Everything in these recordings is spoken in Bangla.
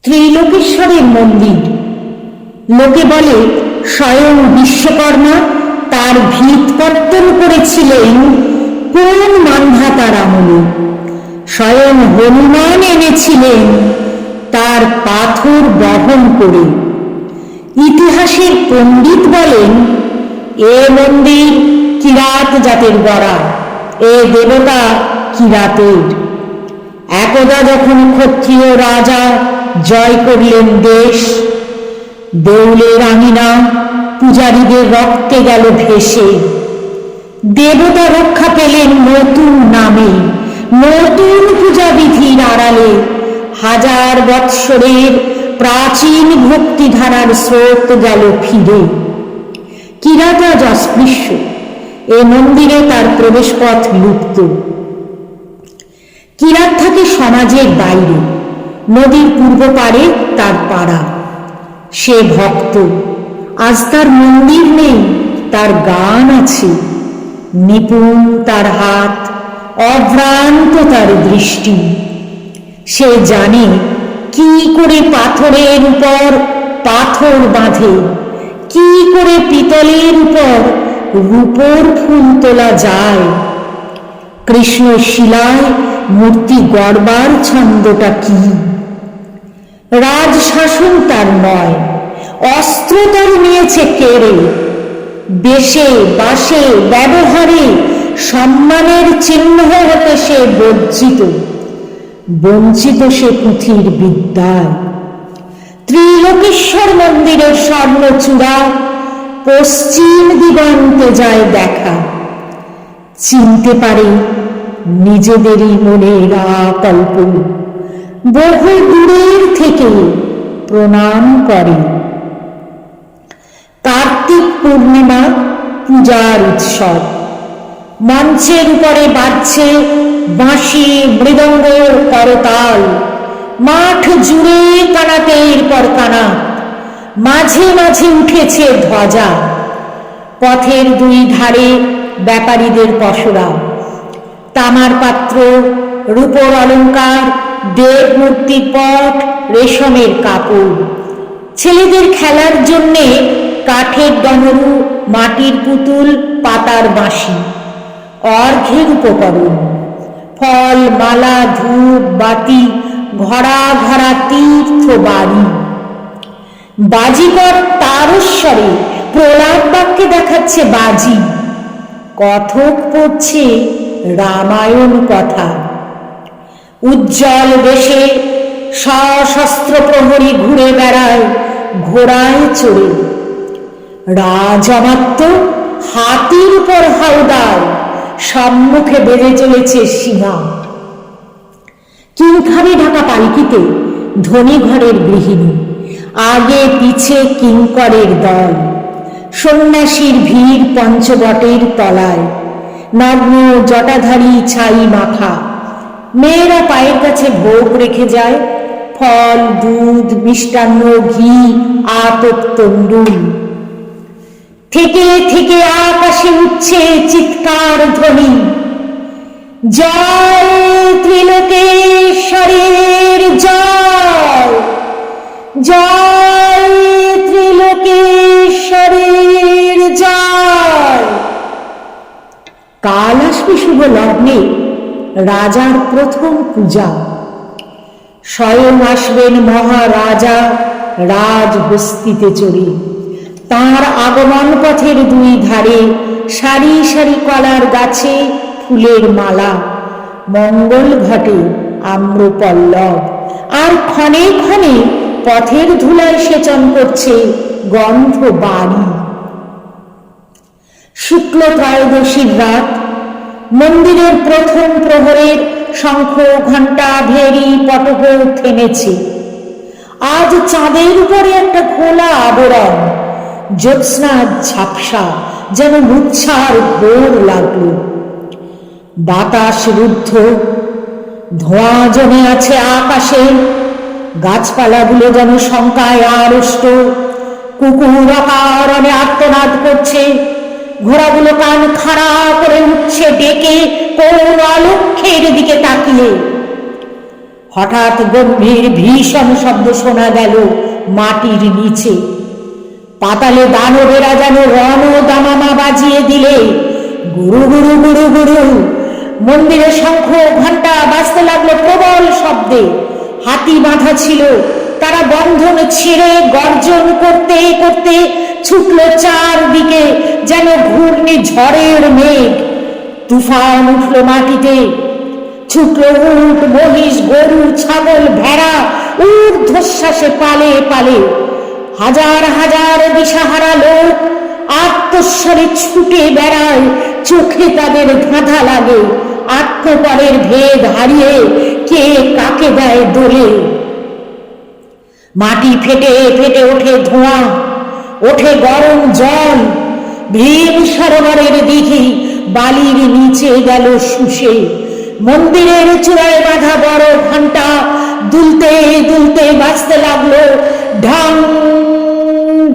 ত্রিলোকেশ্বরের মন্দির। লোকে বলে স্বয়ং বিশ্বকর্মা তার ভিত পত্তন করেছিলেন কোন মান্ধাতার আমলে। স্বয়ং হনুমান এনেছিলেন তার পাথর বহন করে। ইতিহাসের পণ্ডিত বলেন এ মন্দির কিরাত জাতের গড়া, এ দেবতা কিরাতের। একদা যখন ক্ষত্রিয় রাজা জয় করলেন দেশ, দেউলের আঙিনা পূজারীদের রক্তে গেল ভেসে। দেবতা রক্ষা পেলেন নতুন নামে, নতুন পূজাবিধির আড়ালে। হাজার বৎসরের প্রাচীন ভক্তিধারার স্রোত গেল ফিরে। কিরাত আজ অস্পৃশ্য, এ মন্দিরে তার প্রবেশপথ লুপ্ত। কিরাত থাকে সমাজের বাইরে, নদীর পূর্ব পারে তার পাড়া। সে ভক্ত, আজ তার মন্দির নেই, তার গান আছে। নিপুণ তার হাত, অভ্রান্ত তার দৃষ্টি। সে জানে কি করে পাথরের উপর পাথর বাঁধে, কি করে পিতলের উপর রূপোর ফুল তোলা যায়। কৃষ্ণ শিলায় মূর্তি গড়বার ছন্দটা কি? রাজশাসন তার নয়, অস্ত্র তার নিয়েছে কেড়ে। বেশে বাসে ব্যবহারে সম্মানের চিহ্ন হতে সে বঞ্চিত, বঞ্চিত সে পুঁথির বিদ্যায়। ত্রিলোকেশ্বর মন্দিরের স্বর্ণচূড়া পশ্চিম দিগন্তে যায় দেখা। চিনতে পারে নিজেদেরই মনের আকল্প, বহু দূরের থেকে প্রণাম করে। কার্তিক পূর্ণিমা পূজার উৎসব। মঞ্চের উপরে বাজছে বাঁশি, মৃদঙ্গ, করতাল। মাঠ জুড়ে কানাতের পর কানাত, মাঝে মাঝে উঠেছে ধ্বজা। পথের দুই ধারে ব্যাপারীদের পসরা। তামার পাত্র, রূপোর অলঙ্কার, দেব মূর্তির পট, রেশমের কাপড়। ছেলেদের খেলার জন্যে কাঠের ডমরু, মাটির পুতুল, পাতার বাঁশি। অর্ঘ্যের উপকরণ ফল, মালা, ধূপ, বাতি, ঘরা ঘরা তীর্থ বাড়ি। বাজিকর তারস্বরে প্রলাপ বাক্যে দেখাচ্ছে বাজি। কথক পড়ছে রামায়ণ কথা। উজ্জ্বল বেশে সশস্ত্র প্রহরী ঘুরে বেড়ায় ঘোড়ায় চড়ে। রাজমাত্য হাতির উপর হাওদায়, সম্মুখে বেড়ে চলেছে সীমা। কিংখাবে ঢাকা পালকিতে ধনী ঘরের গৃহিণী, আগে পিছে কিঙ্করের দল। সন্ন্যাসীর ভিড় পঞ্চবটের তলায়, নগ্ন জটাধারী ছাই মাখা। মেয়েরা পায়ের কাছে ভোগ রেখে যায়, ফল, দুধ, মিষ্টান্ন, ঘি, আতপ তণ্ডুল। থেকে থেকে আকাশে উঠছে চিৎকার ধ্বনি, জয় ত্রিলোকেশ্বরের জয়, জয় ত্রিলোকেশ্বরের জয়। কাল আসবে শুভ লগ্নে রাজার প্রথম পূজা। স্বয়ং আসবেন মহারাজা রাজহস্তিতে চড়ে। তাঁর আগমন পথের দুই ধারে সারি সারি কলার গাছে ফুলের মালা। মঙ্গল ঘটে আম্রপল্লব, আর ক্ষণে ক্ষণে পথের ধুলায় সেচন করছে গন্ধ বাড়ি। শুক্ল ত্রয়োদশীর রাত, মন্দিরের প্রথম প্রহরের শঙ্খ, ঘণ্টা, ভেরি, পটক থেমেছে। আজ চাঁদের উপরে একটা খোলা আবরণ। জ্যোৎস্নার ঝাপসা যেন মুচ্ছার ঘোর লাগলো। বাতাস রুদ্ধ, ধোঁয়া জমে আছে আকাশে। গাছপালাগুলো যেন শঙ্কায় আড়ষ্ট। কুকুর অকারণে আর্তনাদ করছে। ঘোড়াগুলো কান খাড়া করে উঠছে ডেকে কোন অলক্ষ্যের দিকে তাকিয়ে। হঠাৎ গম্ভীর ভীষণ শব্দ শোনা গেল মাটির নিচে। পাতালে দানবেরা যেন রণ দামামা বাজিয়ে দিলে। গুরু গুরু গুরু গুরু মন্দিরে শঙ্খ ঘণ্টা বাজতে লাগলো প্রবল শব্দে। হাতি বাঁধা ছিল, তারা বন্ধন ছেড়ে গর্জন করতে করতে ছুটল চারদিকে যেন ঘূর্ণি ঝড়ের মেঘ। তুফান উঠল মাটিতে। ছুটল উট, মহিষ, গরু, ছাগল, ভেড়া ঊর্ধ্বশ্বাসে পালে পালে। হাজার হাজার দিশাহারা লোক আত্মস্বরে ছুটে বেড়ায়। চোখে তাদের ধাঁধা লাগে, আত্মপরের ভেদ হারিয়ে কে কাকে দেয় দোলে। মাটি ফেটে ফেটে ওঠে ধোঁয়া, ওঠে গরম জল। ভীম সরোবরের দিঘি বালির নিচে গেল শুষে। মন্দিরের চূড়ায় বাঁধা বড় ঘণ্টা দুলতে দুলতে বাজতে লাগলো ঢং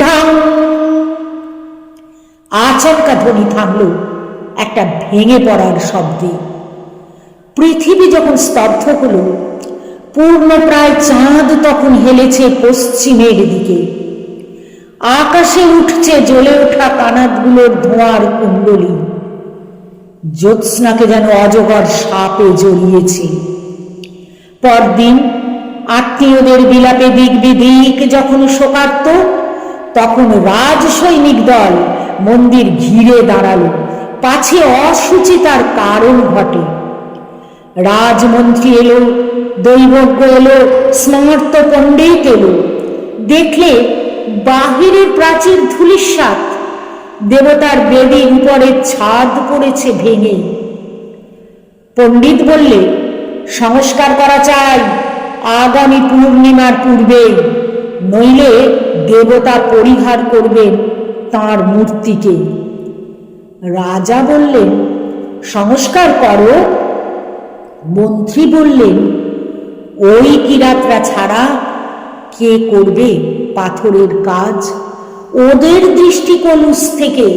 ঢং। আচমকা ধ্বনি থামল একটা ভেঙে পড়ার শব্দে। পৃথিবী যখন স্তব্ধ হলো, পূর্ণ প্রায় চাঁদ তখন হেলেছে পশ্চিমের দিকে। আকাশে উঠছে জ্বলে ওঠা কানাতগুলোর ধোঁয়ার কুণ্ডলী। জ্যোৎস্নাকে যেন অজগর সাপে জড়িয়েছে। পরদিন আত্মীয়দের বিলাপে দিক বিদিক যখন শোকার্ত, তখন রাজ সৈনিক দল মন্দির ঘিরে দাঁড়ালো, পাছে অসুচিতার কারণ ঘটে। রাজমন্ত্রী এলো, দৈবজ্ঞ এলো, স্মার্ত পণ্ডিত এলো। দেখলে বাহিরের প্রাচীর ধূলিসাৎ, দেবতার বেদির উপরে ছাদ পড়েছে ভেঙে। পণ্ডিত বললে, সংস্কার করা চাই আগামী পূর্ণিমার পূর্বে, নইলে দেবতা পরিহার করবেন তাঁর মূর্তিকে। রাজা বললেন, সংস্কার করো। মন্ত্রী বললেন, ওই কিরাতরা ছাড়া কে করবে পাথরের কাজ? ওদের দৃষ্টিকলুষ থেকে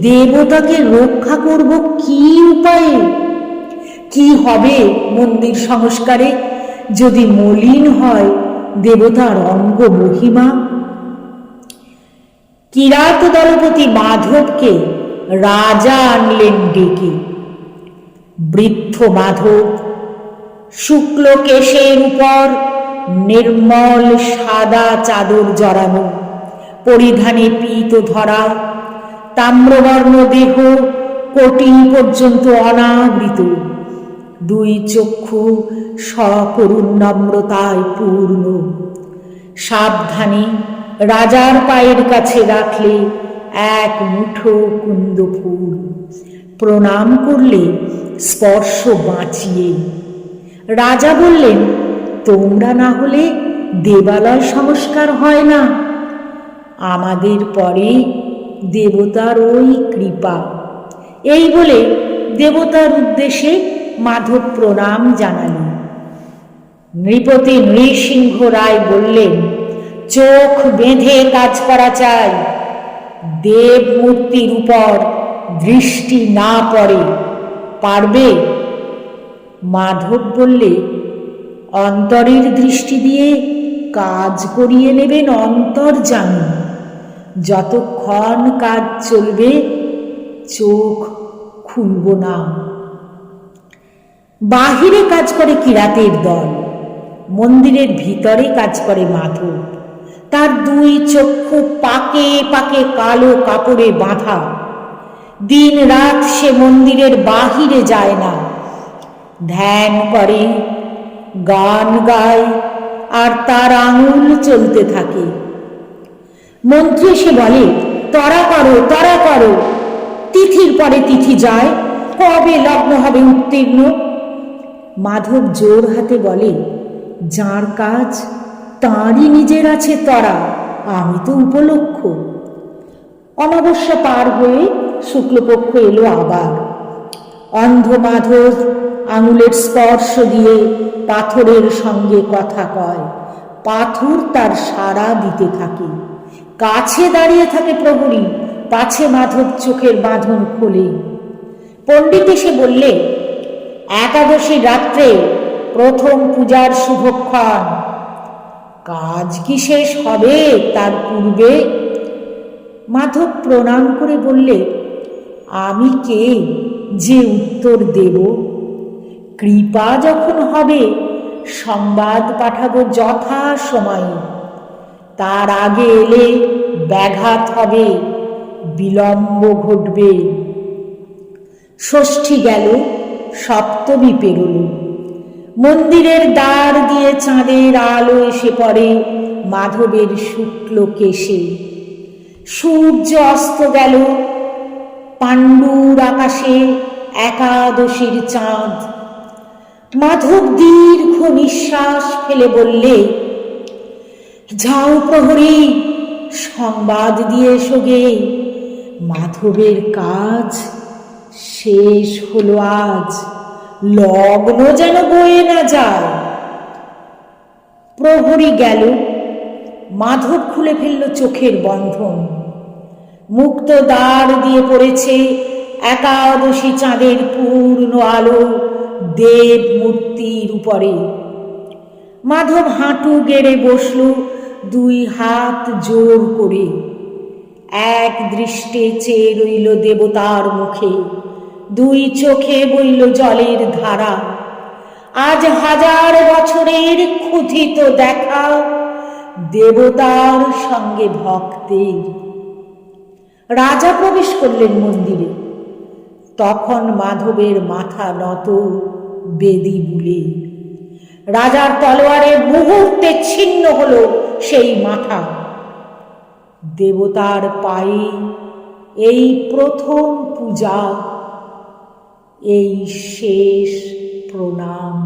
দেবতাকে রক্ষা করব কি উপায়ে? কি হবে মন্দির সংস্কারে যদি মলিন হয় দেবতার অঙ্গ মহিমা? কিরাত দলপতি মাধবকে রাজা আনলেন ডেকে। বৃদ্ধ মাধব শুক্ল কেশের উপর নির্মল সাদা চাদর জড়ানো, পরিধানে পীত ধরা, তাম্রবর্ণ দেহ কোটি পর্যন্ত অনাবৃত। দুই চক্ষু সকরুণ নম্রতায় পূর্ণ। সাবধানে রাজার পায়ের কাছে রাখলে এক মুঠো কুন্দ ফুল। প্রণাম করলে স্পর্শ বাঁচিয়ে। রাজা বললেন, তোমরা না হলে দেবালয় সংস্কার হয় না। আমাদের পরে দেবতার ওই কৃপা। এই বলে দেবতার উদ্দেশ্যে মাধব প্রণাম জানালেন। নৃপতি নৃসিংহ রায় বললেন, চোখ বেঁধে কাজ করা চাই, দেব মূর্তির উপর দৃষ্টি না পড়ে। পারবে? মাধব বললে, অন্তরের দৃষ্টি দিয়ে কাজ করিয়ে নেবেন অন্তর্যামী। যতক্ষণ কাজ চলবে চোখ খুলব না। বাহিরে কাজ করে কিরাতের দল, মন্দিরের ভিতরে কাজ করে মাধব। তার দুই চক্ষু পাকে পাকে কালো কাপড়ে বাঁধা। দিন রাত সে মন্দিরের বাহিরে যায় না, ধ্যান করে, গান গায়, আর তার আঙুল চলতে থাকে। মন্ত্রী এসে বলে, তরা করো তরা করো, তিথির পরে তিথি যায়, কবে লগ্ন হবে উত্তীর্ণ? মাধব জোর হাতে বলে, যার কাজ তাঁরই নিজের আছে তরা, আমি তো উপলক্ষ। অমাবস্যা পার হয়ে শুক্লপক্ষ এলো আবার। অন্ধ মাধব আঙুলের স্পর্শ দিয়ে পাথরের সঙ্গে কথা কয়। পাথর তার সাড়া দিতে থাকে। কাছে দাঁড়িয়ে থাকে প্রহরী, পাছে মাধব চোখের বাঁধন খোলে। পণ্ডিত এসে বললে, একাদশী রাত্রে প্রথম পূজার শুভক্ষণ। কাজ কি শেষ হবে তার পূর্বে? মাধব প্রণাম করে বললে, আমি কে যে উত্তর দেব? কৃপা যখন হবে সংবাদ পাঠাবো যথা সময়ে। তার আগে এলে ব্যাঘাত হবে, বিলম্ব ঘটবে। ষষ্ঠী গেল, সপ্তমী পেরোল। মন্দিরের দ্বার দিয়ে চাঁদের আলো এসে পড়ে মাধবের শুক্ল কেশে। সূর্য অস্ত গেল, পাণ্ডুর আকাশে একাদশীর চাঁদ। মাধব দীর্ঘ নিঃশ্বাস ফেলে বললে, যাও প্রহরী, সংবাদ দিয়ে এসো গে, মাধবের কাজ শেষ হলো আজ, লগ্ন যেন বয়ে না যায়। প্রহরী গেল। মাধব খুলে ফেলল চোখের বন্ধন। মুক্ত দ্বার দিয়ে পড়েছে একাদশী চাঁদের পূর্ণ আলো দেব মূর্তির উপরে। মাধব হাঁটু গেড়ে বসল, দুই হাত জোর করে। এক দৃষ্টে চেয়ে রইল দেবতার মুখে, দুই চোখে বইল জলের ধারা। আজ হাজার বছরের ক্ষুধিত দেখা দেবতার সঙ্গে ভক্তের। রাজা প্রবেশ করলেন মন্দিরে। তখন মাধবের মাথা নত বেদি বুলে। রাজার তলোয়ারে মুহূর্তে ছিন্ন হলো সেই মাথা। দেবতার পায়ে এই প্রথম পূজা, এই শেষ প্রণাম।